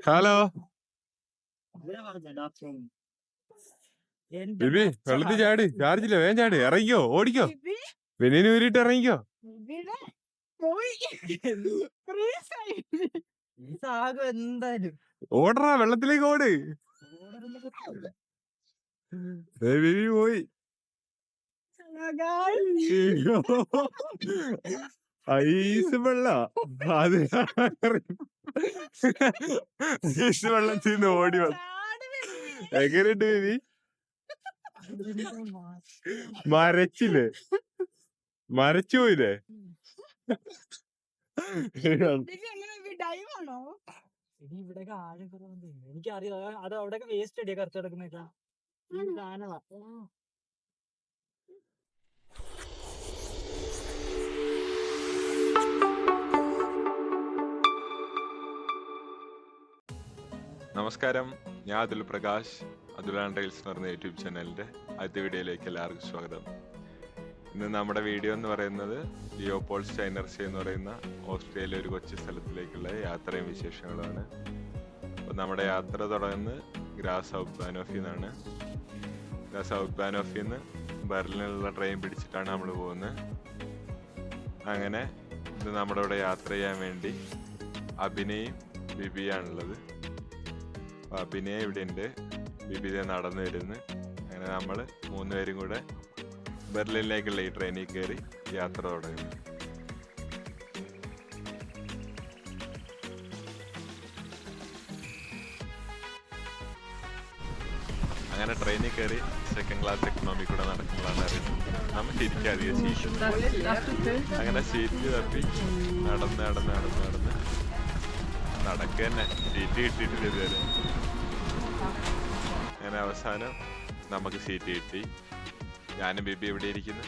Hello ബിബി, വെള്ളത്തിൽ ചാടി, ചാർജില്ല, വേഗം ചാടി, ഇറങ്ങിക്കോ, ഓടിക്കോ, വെളിയിൽ ഊരിട്ട് ഇറങ്ങിക്കോ. എന്തായാലും ഓടറാ, വെള്ളത്തിലേക്ക് ഓട്. ബിബി പോയി. ഐസ് വെള്ള, അത് ഐസ് വെള്ളത്തിൽ നിന്ന് ഓടി വന്നു. എങ്ങനെയുണ്ട് ബിബി? മരച്ചില്ലേ, മരച്ചു പോയില്ലേ? ഇവിടെയൊക്കെ ആഴം കുറവുണ്ട്. എനിക്കറിയാം, അത് അവിടെയൊക്കെ വേസ്റ്റ് അടിയാ കറച്ച് കിടക്കുന്നേക്കാ. നമസ്കാരം, ഞാൻ അതുൽ പ്രകാശ്. അതുൽ ആൻഡ് റീൽസ് എന്ന് പറയുന്ന യൂട്യൂബ് ചാനലിന്റെ ആദ്യ വീഡിയോയിലേക്ക് എല്ലാവർക്കും സ്വാഗതം. ഇന്ന് നമ്മുടെ വീഡിയോ എന്ന് പറയുന്നത് ലിയോപോൾസ്റ്റൈനർസീ എന്ന് പറയുന്ന ഓസ്ട്രേലിയ ഒരു കൊച്ചു സ്ഥലത്തിലേക്കുള്ള യാത്രയും വിശേഷങ്ങളുമാണ്. അപ്പോൾ നമ്മുടെ യാത്ര തുടങ്ങുന്നത് ഗ്രാസൗത്ത് ബാനോഫിൽ നിന്നാണ്. ഗ്രാസൗത്ത് ബാനോഫിൽ നിന്ന് ബെർലിനുള്ള ട്രെയിൻ പിടിച്ചിട്ടാണ് നമ്മൾ പോകുന്നത്. അങ്ങനെ ഇന്ന് നമ്മുടെ ഇവിടെ യാത്ര ചെയ്യാൻ വേണ്ടി അഭിനയും ബിബിയാണുള്ളത്. അഭിനയ ഇവിടെ ഉണ്ട്, ബിബിത നടന്നു വരുന്നു. അങ്ങനെ നമ്മൾ മൂന്നുപേരും കൂടെ ബെർലിനിലേക്കുള്ള ഈ ട്രെയിനിൽ കയറി യാത്ര തുടങ്ങുന്നു. അങ്ങനെ ട്രെയിനിൽ കയറി സെക്കൻഡ് ക്ലാസ് എക്കണോമി കൂടെ നടക്കുമ്പോഴാണ് അറിയുന്നത് നമുക്ക് ഇരിക്കാൻ അധികം സീറ്റ്. അങ്ങനെ സീറ്റ് തപ്പി നടന്ന് നടന്ന് നടന്ന് നടന്ന് നടക്കുക തന്നെ, സീറ്റ് കിട്ടിയിട്ടില്ല ഇതുവരെ. അങ്ങനെ അവസാനം നമുക്ക് സീറ്റ് കിട്ടി. ഞാനും ബിബി ഇവിടെ ഇരിക്കുന്നു,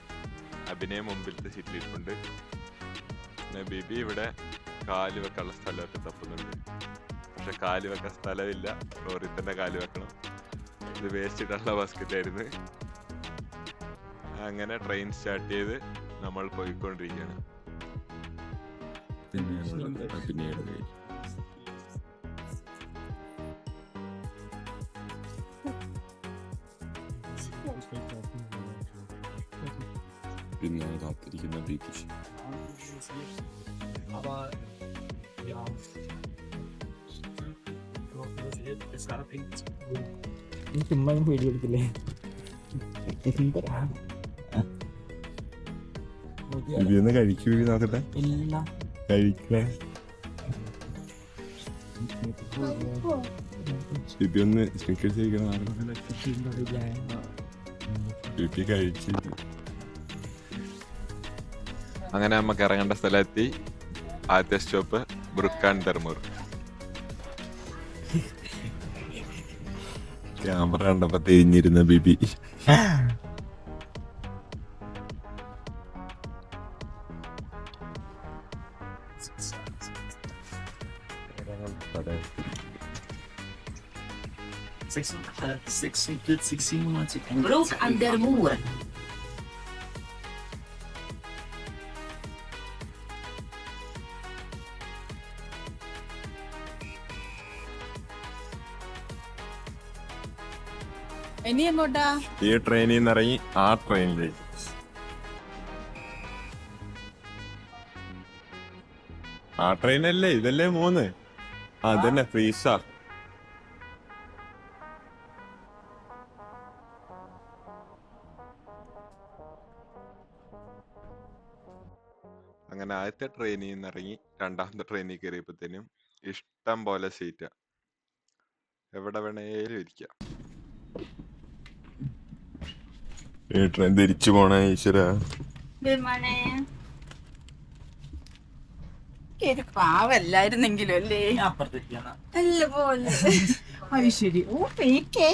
അഭിനയം മുമ്പിലത്തെ സീറ്റിൽ ഇരിപ്പുണ്ട്. പിന്നെ ബിബി ഇവിടെ കാല് വെക്കാനുള്ള സ്ഥലമൊക്കെ തപ്പുന്നുണ്ട്. പക്ഷെ കാല് വെക്കാൻ സ്ഥലമില്ല, ലോറിൽ തന്നെ കാല് വെക്കണം. ഇത് വേസ്റ്റ് ഇട്ടുള്ള ബാസ്ക്കറ്റ് ആയിരുന്നു. അങ്ങനെ ട്രെയിൻ സ്റ്റാർട്ട് ചെയ്ത് നമ്മൾ പോയിക്കൊണ്ടിരിക്കുകയാണ്. പിന്നെ കാത്തിരിക്കുന്ന ബിബി. ചുമ്മാ പേടി എടുത്തില്ലേ? ബിബി കഴിക്കൂ, നോക്കട്ടെ, കഴിക്കേ. ബിബി ഒന്ന് സ്നിക്കേഴ്സ് കഴിക്കണം. ബിബി കഴിച്ചു. അങ്ങനെ നമുക്ക് ഇറങ്ങേണ്ട സ്ഥലമെത്തി. ആദ്യത്തെ സ്റ്റോപ്പ് ബ്രുക്ക് ധർമൂർ. ക്യാമറ കണ്ടപ്പോ തിരിഞ്ഞിരുന്ന ബിബി. Broek aan der Moer. ഇനി എങ്ങോട്ടാ? ഈ ട്രെയിനിൽ നിന്ന് ഇറങ്ങി ആ ട്രെയിനിലേക്ക്. ആ ട്രെയിനല്ലേ ഇതല്ലേ മൂന്ന്? അതന്നെ ഫ്രീസാ. അങ്ങനെ ആദ്യത്തെ ട്രെയിനിൽ നിന്ന് ഇറങ്ങി രണ്ടാമത്തെ ട്രെയിനിൽ കയറിയപ്പോഴത്തേനും ഇഷ്ടം പോലെ സീറ്റാ, എവിടെ വേണേലും ഇരിക്കാം. ഈ ട്രെയിൻ തിരിച്ചു പോണ ഈശ്വര. പാവല്ലായിരുന്നെങ്കിലും അല്ലേ? നല്ല പോലെ. അത് ശരി. ഓ പേക്കേ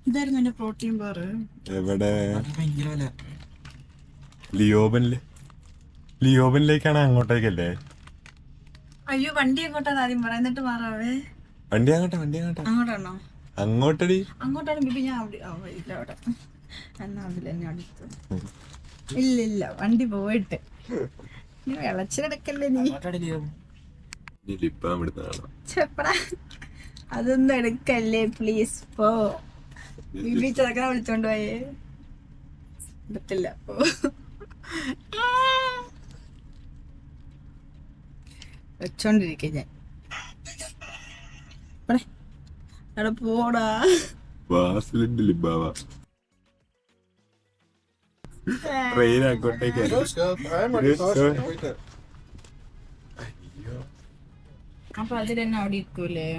ഇതായിരുന്നു എന്റെ പ്രോട്ടീൻ ബാർ. എവിടെ? ലിയോബനിലേക്കാണ്, അങ്ങോട്ടേക്കല്ലേ? അയ്യോ വണ്ടി എങ്ങോട്ടാണ് ആദ്യം പറ, എന്നിട്ട് മാറാവേ. വണ്ടി അങ്ങോട്ടാ, വണ്ടി അങ്ങോട്ടാ. അങ്ങോട്ടാണോ? അങ്ങോട്ടടി. അങ്ങോട്ടാണ് ബിബി. ഞാൻ അവിടെ ഇല്ല, അവിടെ എന്നാ അതിൽ എന്നെ അടുത്ത്. ഇല്ല വണ്ടി പോയിട്ട് നീ വിളച്ചെടുക്കല്ലേ നീ ചെപ്പടാ അതൊന്നും എടുക്കല്ലേ പ്ലീസ് പോ. ബിബി ചെറുക്കനെ വിളിച്ചോണ്ട് പോയേ എടുത്തില്ല പോ. വെച്ചോണ്ടിരിക്ക ഞാൻ അവിടെ പോടാ. ട്രെയിൻ അങ്ങോട്ടേക്ക് അപ്പൊ അതിൽ തന്നെ അവിടെ ഇരിക്കൂലേ?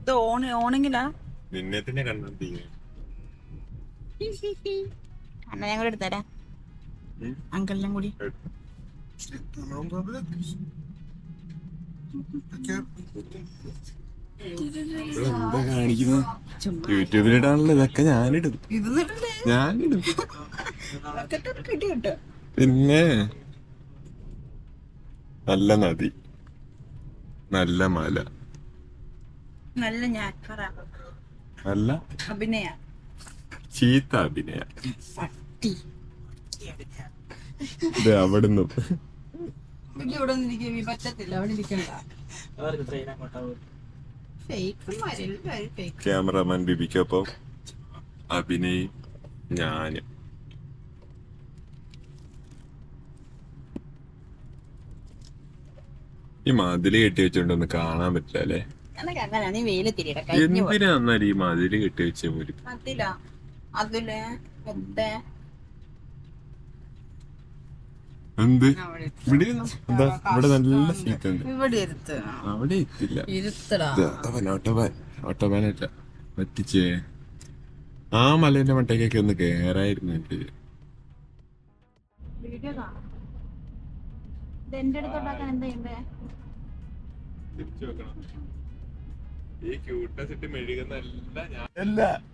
ഇത് ഓണെങ്കിലാ നിന്നെ തന്നെ കണ്ടു. അണ്ണ ഞാൻ കൂടെ എടുത്തരാ അങ്കിളിനും കൂടി. എന്താ കാണിക്കുന്നത്? യൂട്യൂബിലിടാണല്ലോ ഇതൊക്കെ. ഞാനിടും. പിന്നെ നല്ല നദി, നല്ല മല, നല്ല നല്ല അഭിനയ ചീത്ത അഭിനയ. പട്ടി ഇത് അവിടുന്ന് ഇവിടെ പറ്റത്തില്ല. അവിടെ ഇരിക്കണ്ട. ക്യാമറമാൻ ബിബിക്കൊപ്പം അഭിനയും ഞാനും. ഈ മതില് കെട്ടി വെച്ചോണ്ടൊന്നും കാണാൻ പറ്റില്ല അല്ലേ? എന്തിനാന്നാലും ഈ മതില് കെട്ടി വെച്ച പോലും. എന്ത് ഇവിടെ നല്ല സീറ്റ് ഉണ്ട്. അവിടെ എത്തില്ല. ഓട്ടോമാനല്ല പറ്റിച്ചേ. ആ മലേന്റെ മട്ടേക്കൊക്കെ ഒന്ന് കേറായിരുന്നു.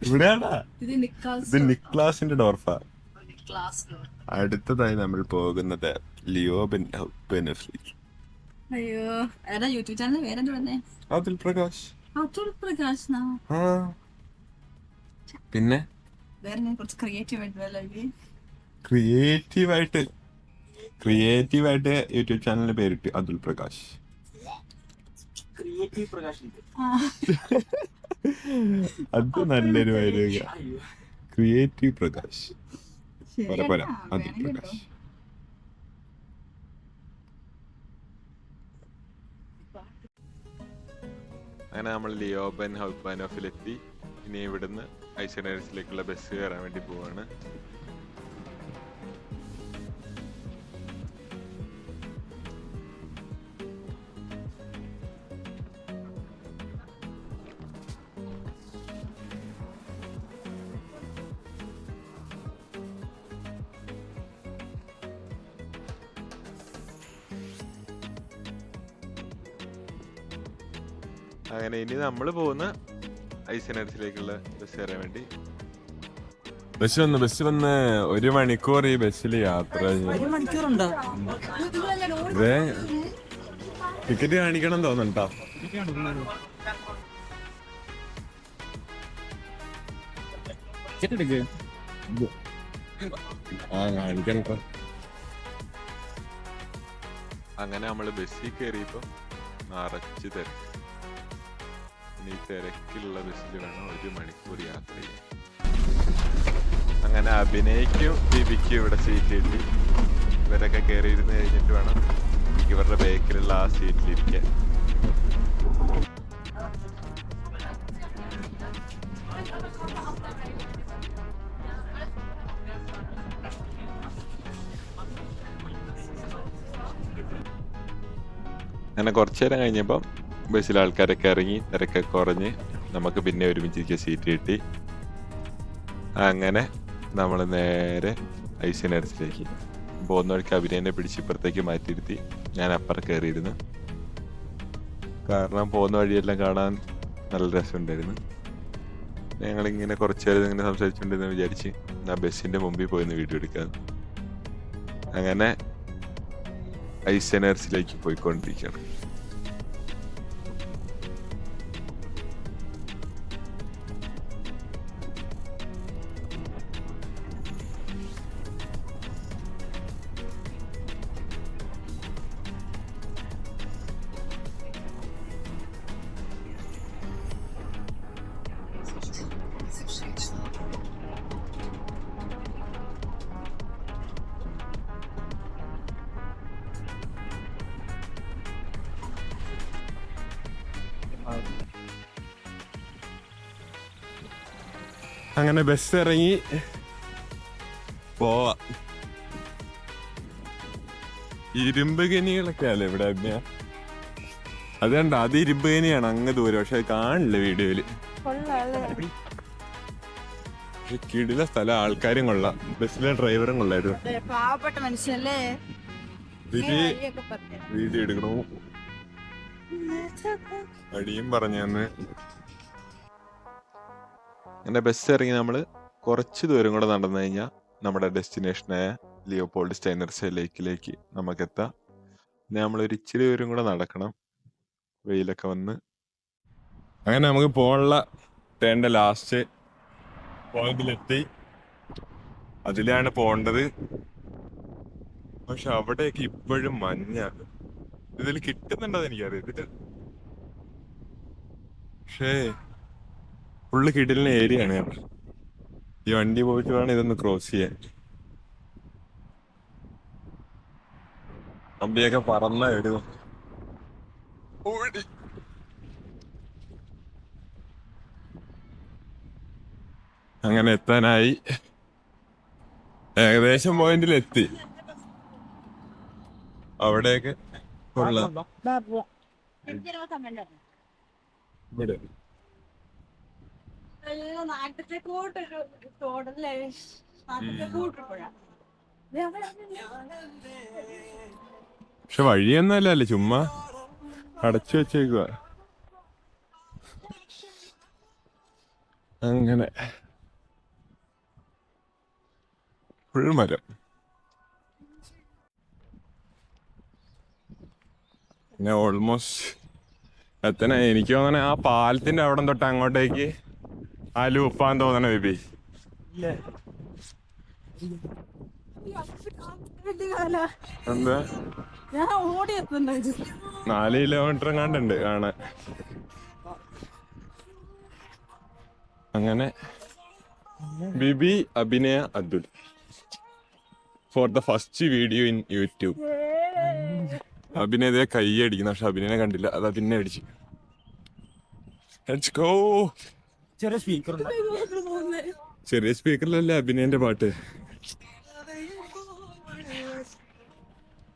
ഇവിടെയാണോ? ഇത് നിക്ലാസിന്റെ ഡോർഫാ. അടുത്തതായി നമ്മൾ പോകുന്നത് ലിയോ ബെനഫ്ലി. അയ്യോ ഏതാ യൂട്യൂബ് ചാനൽ പേരെന്താ പറഞ്ഞേ? അതുൽ പ്രകാശ്. പിന്നെ വേറെ കുറച്ച് ക്രിയേറ്റീവായിട്ട് യൂട്യൂബ് ചാനലിന്റെ പേരിട്ട് അതുൽ പ്രകാശ്. അത് നല്ലൊരു പേര്. ക്രിയേറ്റീവ് പ്രകാശ്. അതുൽ പ്രകാശ്. അങ്ങനെ നമ്മൾ ലിയോ ബെനഫ്ലിലെത്തി. ഇനി ഇവിടുന്ന് ഐസനേഴ്സിലേക്കുള്ള ബസ് കയറാൻ വേണ്ടി പോവാണ്. അങ്ങനെ ഇനി നമ്മൾ പോകുന്ന ഐസനേഴ്സിലേക്കുള്ള ബസ് കയറാൻ വേണ്ടി. ബസ് വന്ന് 1 മണിക്കൂർ ഈ ബസ്സിൽ യാത്ര മണിക്കൂറുണ്ടോ? ടിക്കറ്റ് കാണിക്കണം തോന്നണ്ടോ? കാണിക്കണോ? അങ്ങനെ നമ്മള് ബസ്സിൽ കയറിയപ്പോ നിറച്ച് തിരക്ക്. ഇനി തിരക്കിലുള്ള ബസ്സിൽ വേണം 1 മണിക്കൂർ യാത്ര ചെയ്യാൻ. അങ്ങനെ അഭിനയിക്കും ബിബിക്കും ഇവിടെ സീറ്റ് കിട്ടി. ഇവരൊക്കെ കയറിയിരുന്ന് കഴിഞ്ഞിട്ട് വേണം ഇവരുടെ ബേക്കിലുള്ള ആ സീറ്റിലിരിക്കാൻ. അങ്ങനെ കുറച്ചു നേരം കഴിഞ്ഞപ്പം ബസ്സിൽ ആൾക്കാരൊക്കെ ഇറങ്ങി, തിരക്കൊക്കെ കുറഞ്ഞ് നമുക്ക് പിന്നെ ഒരുമിച്ച് സീറ്റ് കിട്ടി. അങ്ങനെ നമ്മൾ നേരെ ഐസനേഴ്സിലേക്ക് പോകുന്ന വഴിക്ക് അഭിനയനെ പിടിച്ച് ഇപ്പുറത്തേക്ക് മാറ്റിയിരുത്തി. ഞാൻ അപ്പുറം കയറിയിരുന്നു. കാരണം പോകുന്ന വഴിയെല്ലാം കാണാൻ നല്ല രസമുണ്ടായിരുന്നു. ഞങ്ങളിങ്ങനെ കുറച്ചു നേരം ഇങ്ങനെ സംസാരിച്ചുകൊണ്ടിരുന്ന് വിചാരിച്ച് ആ ബസ്സിന്റെ മുമ്പിൽ പോയിന്ന് വീഡിയോ എടുക്കാൻ. അങ്ങനെ ഐസനേഴ്സിലേക്ക് പോയിക്കൊണ്ടിരിക്കുകയാണ്. അങ്ങനെ ബസ് ഇറങ്ങി പോവാ. ഇരുമ്പ് ഖനികളൊക്കെ അല്ലേ ഇവിടെ? അത് കണ്ട, അത് ഇരുമ്പ് ഖനിയാണ് അങ്ങ് ദൂരം, പക്ഷെ കാണില്ല വീഡിയോയില്. കിടില സ്ഥലം, ആൾക്കാരും കൊള്ളാം, ബസ്സിലെ ഡ്രൈവറും കൊള്ളായിരുന്നു. പാവപ്പെട്ട മനുഷ്യല്ലേ വീഡിയോ എടുക്കണു അടിയും പറഞ്ഞന്ന്. അങ്ങനെ ബസ് ഇറങ്ങി നമ്മള് കുറച്ച് ദൂരം കൂടെ നടന്നു കഴിഞ്ഞാൽ നമ്മുടെ ഡെസ്റ്റിനേഷനായ ലിയോപോൾഡ് സ്റ്റൈനർസെ ലേക്കിലേക്ക് നമുക്ക് എത്താം. പിന്നെ നമ്മളൊരു ഇച്ചിരി ദൂരം കൂടെ നടക്കണം, വെയിലൊക്കെ വന്ന്. അങ്ങനെ നമുക്ക് പോകാനുള്ള ടേണ്ട ലാസ്റ്റ് പോയിന്റിലെത്തി. അതിലാണ് പോണ്ടത്. പക്ഷെ അവിടെയൊക്കെ ഇപ്പോഴും മഞ്ഞാണ്. ഇതിൽ കിട്ടുന്നുണ്ടോ എനിക്കറിയത്തില്ല, പക്ഷേ ഫുള്ള് കിടലിന് ഏരിയ ആണ്. ഈ വണ്ടി പോയിട്ട് വേണം ഇതൊന്ന് ക്രോസ് ചെയ്യാൻ. അമ്പിയൊക്കെ പറന്ന ഇടുന്നു. അങ്ങനെ എത്താനായി, ഏകദേശം പോയിന്റിലെത്തി. അവിടെയൊക്കെ കൊള്ളാം. ഇവിടെ പക്ഷെ വഴിയൊന്നും അല്ലല്ലേ, ചുമ്മാ അടച്ചു വെച്ചേക്കുക. അങ്ങനെ ഫുൾ മരം. പിന്നെ ഓൾമോസ്റ്റ് എത്തണ. എനിക്ക് തോന്നണേ ആ പാലത്തിന്റെ അവിടെ തൊട്ട് അങ്ങോട്ടേക്ക് ആ ലൂപ്പാൻ തോന്നണ ബേബി. എന്താ 4 കിലോമീറ്റർ കണ്ടുണ്ട് കാണാൻ. അങ്ങനെ ബിബി Abhinaya Athul for the first video in YouTube. അഭിനയതയെ കൈ അടിക്കുന്നു, പക്ഷെ അഭിനയനെ കണ്ടില്ല, അതാ പിന്നെ അടിച്ചു. ചെറിയ സ്പീക്കറിലല്ലേ അഭിനയന്റെ പാട്ട്.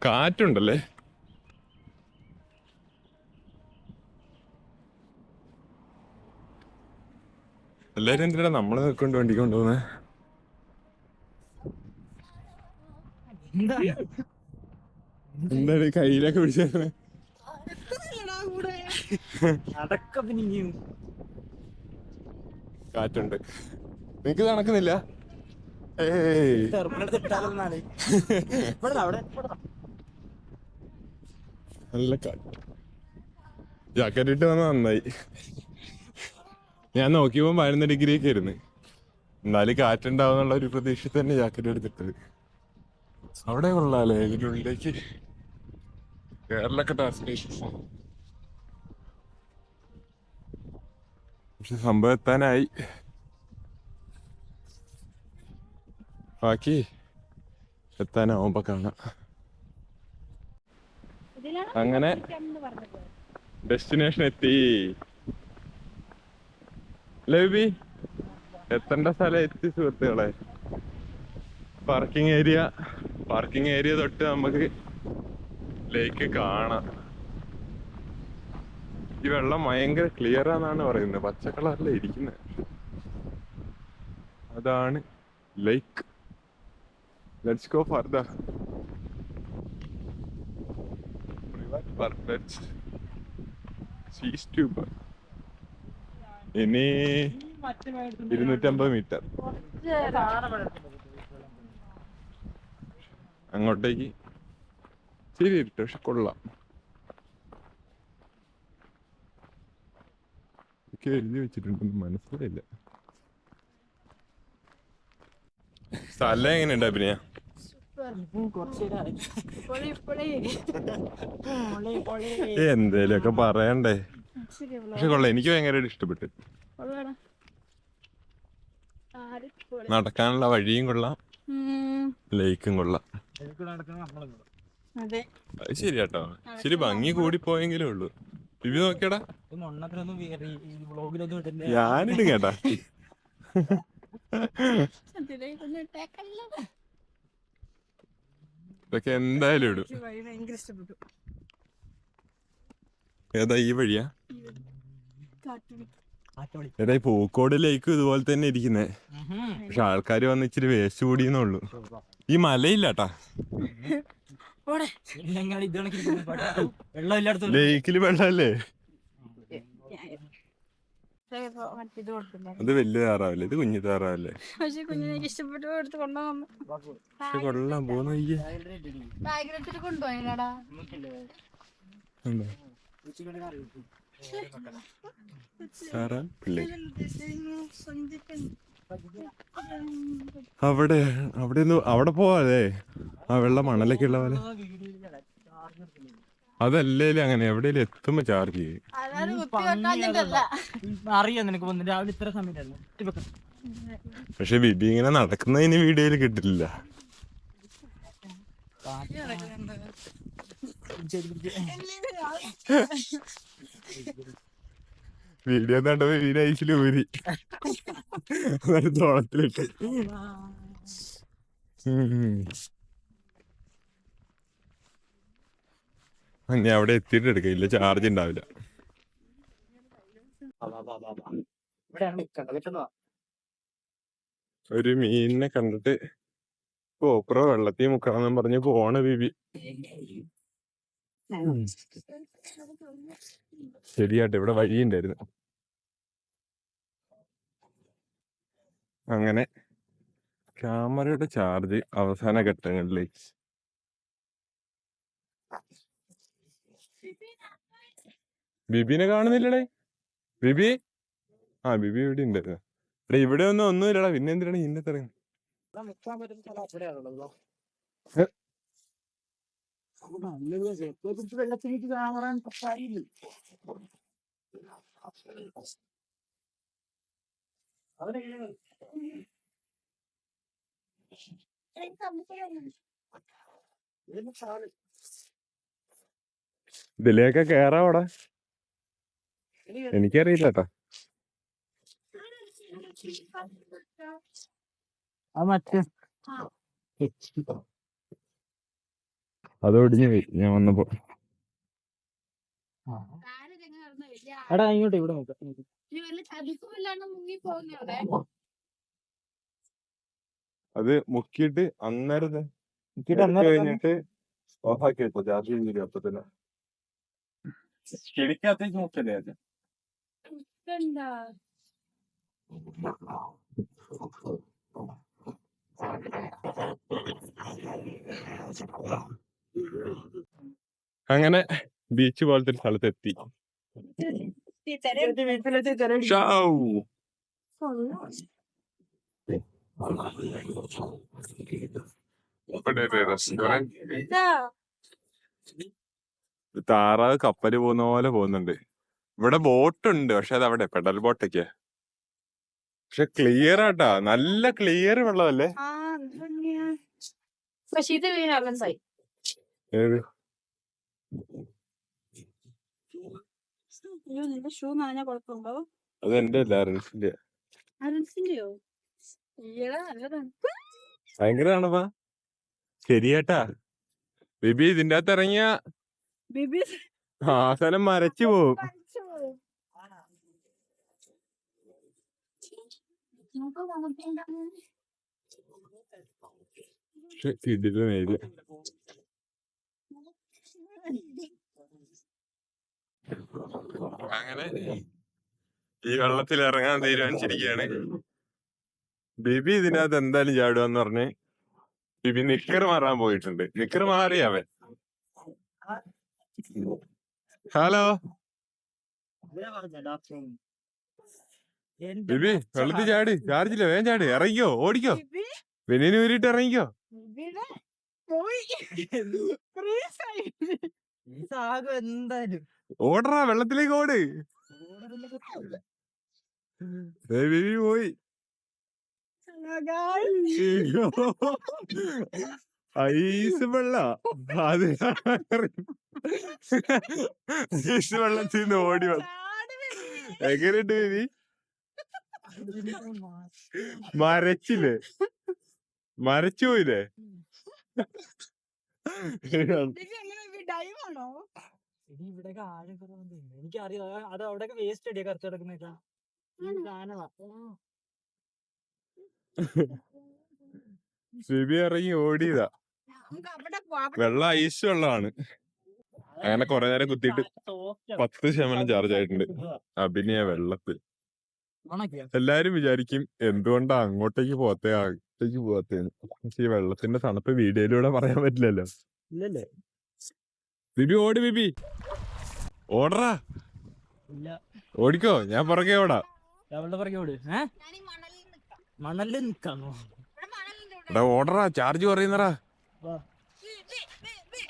കാറ്റുണ്ടല്ലേ. എല്ലാരും എന്തിനാ നമ്മളെ കൊണ്ട് വണ്ടി കൊണ്ടുപോകുന്നേ? എന്താണ് കയ്യിലൊക്കെ പിടിച്ചേ? കാറ്റുണ്ട്, നിനക്ക് നടക്കുന്നില്ല? നല്ല കാറ്റ്. ജാക്കറ്റ് ഇട്ട് വന്ന നന്നായി. ഞാൻ നോക്കിയപ്പോ 11 ഡിഗ്രി ഒക്കെ ആയിരുന്നു. എന്നാലും കാറ്റുണ്ടാവുന്നുള്ള ഒരു പ്രതീക്ഷ തന്നെ ജാക്കറ്റ് എടുത്തിട്ടത്. അവിടെ കൊള്ളാല്ലേ, ഇതിനുള്ളിലേക്ക് കേരളൊക്കെ ടാസ്ക്. പക്ഷെ സംഭവം എത്താനായി. ബാക്കി എത്താനാവുമ്പോ കാണാം. അങ്ങനെ ഡെസ്റ്റിനേഷൻ എത്തി. ലബി എത്തേണ്ട സ്ഥലം എത്തി സുഹൃത്തുക്കളെ. പാർക്കിംഗ് ഏരിയ തൊട്ട് നമുക്ക് ലേക്ക് കാണാം. ഈ വെള്ളം ഭയങ്കര ക്ലിയർ ആണെന്നാണ് പറയുന്നത്, പച്ച കളറിലെ ഇരിക്കുന്നത്. അതാണ് ലേക്ക്. Let's go further. ഇനി 250 മീറ്റർ അങ്ങോട്ടേക്ക്. ശരി, പക്ഷെ കൊള്ളാം. എഴുതി വെച്ചിട്ടുണ്ടെന്ന് മനസ്സിലായില്ല. സ്ഥലം എങ്ങനെയുണ്ട് അഭിനയ? എന്തേലൊക്കെ പറയണ്ടേ? പക്ഷെ കൊള്ളാം, എനിക്ക് ഭയങ്കരമായിട്ട് ഇഷ്ടപ്പെട്ടു. നടക്കാനുള്ള വഴിയും കൊള്ളാം, ലേക്കും കൊള്ളാം. അത് ശരിയാട്ടോ, ശരി ഭംഗി കൂടി പോയെങ്കിലേ ഉള്ളൂ. ബിബി നോക്കിയടാ, ഞാനിടും കേട്ടാ. ഇതൊക്കെ എന്തായാലും ഇടും. എനിക്ക് വഴി ഭയങ്കര ഇഷ്ടപ്പെട്ടു. ഏതാ ഈ വഴിയാ? കാട്ടുവഴി. എടാ ഈ പൂക്കോട് ലേക്ക് ഇതുപോലെ തന്നെ ഇരിക്കുന്നേ. പക്ഷെ ആൾക്കാര് വന്ന് ഇച്ചിരി വേസ്റ്റ് കൂടിയെന്നുള്ളൂ. ഈ മലയില്ലാട്ടാ, പോടെ. ലേക്കില് വെള്ളല്ലേ? മറ്റേത് കൊടുത്തില്ല. അത് വലിയ താറാവല്ലേ, ഇത് കുഞ്ഞു താറാവല്ലേ? പക്ഷെ കുഞ്ഞിനെനിക്ക് ഇഷ്ടപ്പെട്ടു എടുത്ത് കൊണ്ടുവന്നു. പക്ഷെ കൊള്ളാൻ പോകുന്ന ബാഗിലെടുത്തിട്ട് കൊണ്ടുപോയടാ. പിള്ളേ അവിടെ അവിടെ പോവാതെ ആ വെള്ള മണലൊക്കെ ഉള്ള പോലെ. അതല്ലേലും അങ്ങനെ എവിടെയും എത്തുമ്പോ ചാർജ് ചെയ്യും. അറിയാം നിനക്ക് വന്ന് രാവിലെ ഇത്ര സമയത്തല്ല. പക്ഷെ ബിബി ഇങ്ങനെ നടക്കുന്നതിന് വീഡിയോയിൽ കിട്ടില്ല. വീഡിയോ കണ്ടപ്പോ ബിബിനെ ഐസില് ഊരി തോളത്തിലിട്ട്. ഇനി അവിടെ എത്തിയിട്ട് എടുക്കില്ല, ചാർജ് ഉണ്ടാവില്ല. ഒരു മീനിനെ കണ്ടിട്ട് കോപ്ര വെള്ളത്തിൽ മുക്കണമെന്നും പറഞ്ഞ് പോണ ബിബി. ശരിയാട്ടെ, ഇവിടെ വഴിയുണ്ടായിരുന്നു. അങ്ങനെ ക്യാമറയുടെ ചാർജ് അവസാന ഘട്ടങ്ങളിലേക്ക്. ബിബിനെ കാണുന്നില്ലടേ. ബിബി ബിബി ഇവിടെ ഉണ്ടായിരുന്നു. ഇവിടെ ഇവിടെ ഒന്നുമില്ലടാ, പിന്നെ എന്തിനാണ് ഇന്നത്തെ ഇറങ്ങി? വെള്ളത്തിലേക്ക് കാണാൻ ഇതിലേക്ക് കേറാവടാ, എനിക്കറിയില്ല കേട്ടോ. അതൊടിഞ്ഞു പോയി ഞാൻ വന്നപ്പോ. എടാ ഇങ്ങോട്ട് ഇവിടെ നോക്കാം. അത് മുക്കിയിട്ട് അന്നേരം കഴിഞ്ഞിട്ട് ഓഫാക്കി വെച്ചോ, ചാർജ് ചെയ്തില്ല. അപ്പൊ തന്നെ കിളിക്കകത്തേക്ക് മുക്കല്ലേ അത്. അങ്ങനെ ബീച്ച് പോലത്തെ ഒരു സ്ഥലത്തെത്തി. താറാവ് കപ്പല് പോകുന്ന പോലെ പോകുന്നുണ്ട്. ഇവിടെ ബോട്ടുണ്ട്, പക്ഷെ അത് അവിടെ പെഡൽ ബോട്ടൊക്കെയാ. പക്ഷെ ക്ലിയർ ആട്ടാ, നല്ല ക്ലിയർ വെള്ളമല്ലേ? ഏത് ഷൂ നനഞ്ഞ കുഴപ്പമുണ്ടോ? അത് എന്റെ അല്ല, അരൻസിന്റെ. അരൻസിന്റെയോ? ഭയങ്കര തണുപ്പാ. ശരിയേട്ടാ ബിബി, ഇതിന്റെ അകത്ത് ഇറങ്ങിയ ആസനം മരച്ചു പോവും. ഇതില് നേര് അങ്ങനെ ഈ വെള്ളത്തിൽ ഇറങ്ങാൻ തീരുമാനിച്ചിരിക്കുകയാണ്. ബിബി ഇതിനകത്ത് എന്തായാലും ചാടുകയെന്ന് പറഞ്ഞ് ബിബി നിക്കർ മാറാൻ പോയിട്ടുണ്ട്. നിക്കർ മാറി അവൻ. ഹലോ ബിബി, വെള്ളത്തിൽ ചാട്, ചാർജില്ല, വേഗം ചാട്, ഇറങ്ങിക്കോ, ഓടിക്കോ, വെനിന് ഊരിട്ട് ഇറങ്ങിക്കോ. എന്തായാലും ഓടറാ, വെള്ളത്തിലേക്ക് ഓട്. ബിബി പോയി. ഐസ് വെള്ള, അത് ഐസ് വെള്ളത്തിൽ നിന്ന് ഓടി വന്നു. എങ്ങനെയുണ്ട് ബിബി? മരച്ചില്ലേ? മരച്ചു പോയില്ലേ? ഡൈവാണോ? എടി ഇവിടെയൊക്കെ ആഴം കുറവുണ്ട്. എനിക്കറിയാം അത് അവിടെയൊക്കെ വേസ്റ്റ് അടിയാ കറച്ച് കിടക്കുന്നേക്കാ. സിബി ഇറങ്ങി ഓടിയതാ. നമുക്ക് അവിടെ പോവാം. വെള്ളം ഐസ് വെള്ളമാണ്. അങ്ങനെ കുറെ നേരം കുത്തിയിട്ട് 10% ചാർജ് ആയിട്ടുണ്ട്. അഭിനയ വെള്ളത്തിൽ എല്ലാരും വിചാരിക്കും എന്തുകൊണ്ടാ അങ്ങോട്ടേക്ക് പോകാത്തേന്ന്. പക്ഷെ ഈ വെള്ളത്തിന്റെ തണുപ്പ് വീഡിയോയിലൂടെ പറയാൻ പറ്റില്ലല്ലോ. ഇല്ലല്ലേ? ബിബി ഓടി, ബിബി ഓടറാ. ഇല്ല, ഓടിക്കോ, ഞാൻ പുറകെ ഓടാ. അവളുടെ പുറകെ ഓട്. ഞാൻ ഈ മണലിൽ നിൽക്കാം. മണലിൽ നിക്കാന്നോ? ഇവിടെ മണലുണ്ട് ഇവിടെ. എടാ ഓടറാ, ചാർജ് കുറയുന്നറാ. വാ. വി, വി, വി, വി.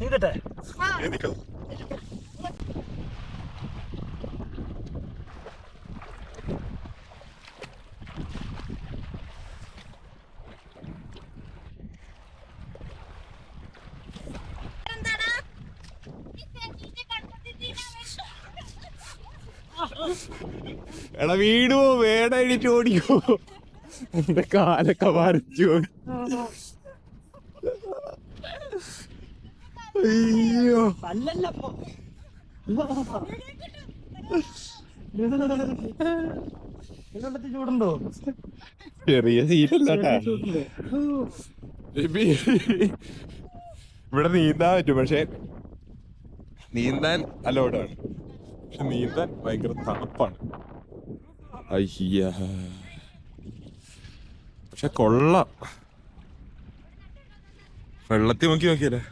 നീന്തട്ടെ? എന്താടാ? ഈ തെങ്ങിന്റെ കണ്ടത്തിൽ തിന്നാൻ വെച്ചു. എടാ വീടുവോ, വേടടിച്ച് ഓടിക്കോ. എന്റെ കാലൊക്കെ വരച്ചു. അയ്യോ, അല്ലല്ലോ. ഇതിനകത്ത് ചൂടുണ്ടോ? ചെറിയ സീറ്റല്ലാട്ടാ. ഇവിടെ നീന്താൻ പറ്റും, പക്ഷെ നീന്താൻ അലോഡാണ്. പക്ഷെ നീന്താൻ ഭയങ്കര തണുപ്പാണ്. അയ്യ, പക്ഷെ കൊള്ളാം. വെള്ളത്തിൽ നോക്കിയാലേ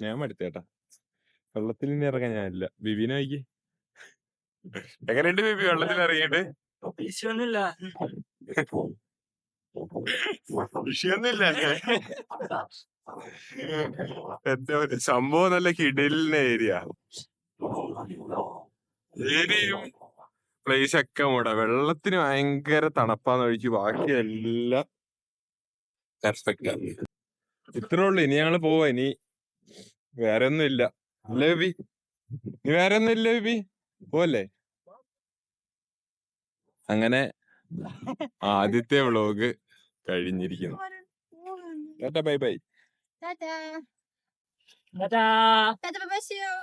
ഞാൻ മടുത്തേട്ടാ. വെള്ളത്തിൽ ഇനി ഇറങ്ങാൻ ഞാനില്ല. ബിബിനെ നോക്കി. എങ്ങനെയുണ്ട് ബിബി വെള്ളത്തിൽ ഇറങ്ങിയിട്ട്? വിഷയൊന്നുമില്ല. വിഷയൊന്നുമില്ല. എന്താ സംഭവം, നല്ല കിടലിന്റെ ഏരിയ. ഏരിയയും പ്ലേസ് ഒക്കെ മൂടാ. വെള്ളത്തിന് ഭയങ്കര തണുപ്പാന്ന് ഒഴിച്ച് ബാക്കി എല്ലാം പെർഫെക്റ്റ് ആണ്. ഇത്രേ ഉള്ളു. ഇനി ഞങ്ങള് പോവാ. ഇനി വേറെ ഒന്നും ഇല്ല അല്ലേ ബിബി? ഇനി വേറെ ഒന്നും ഇല്ല ബിബി, പോവല്ലേ? അങ്ങനെ ആദ്യത്തെ വ്ളോഗ് കഴിഞ്ഞിരിക്കുന്നു. Tata, bye bye. Tata. Tata. Tata, bye bye, see you.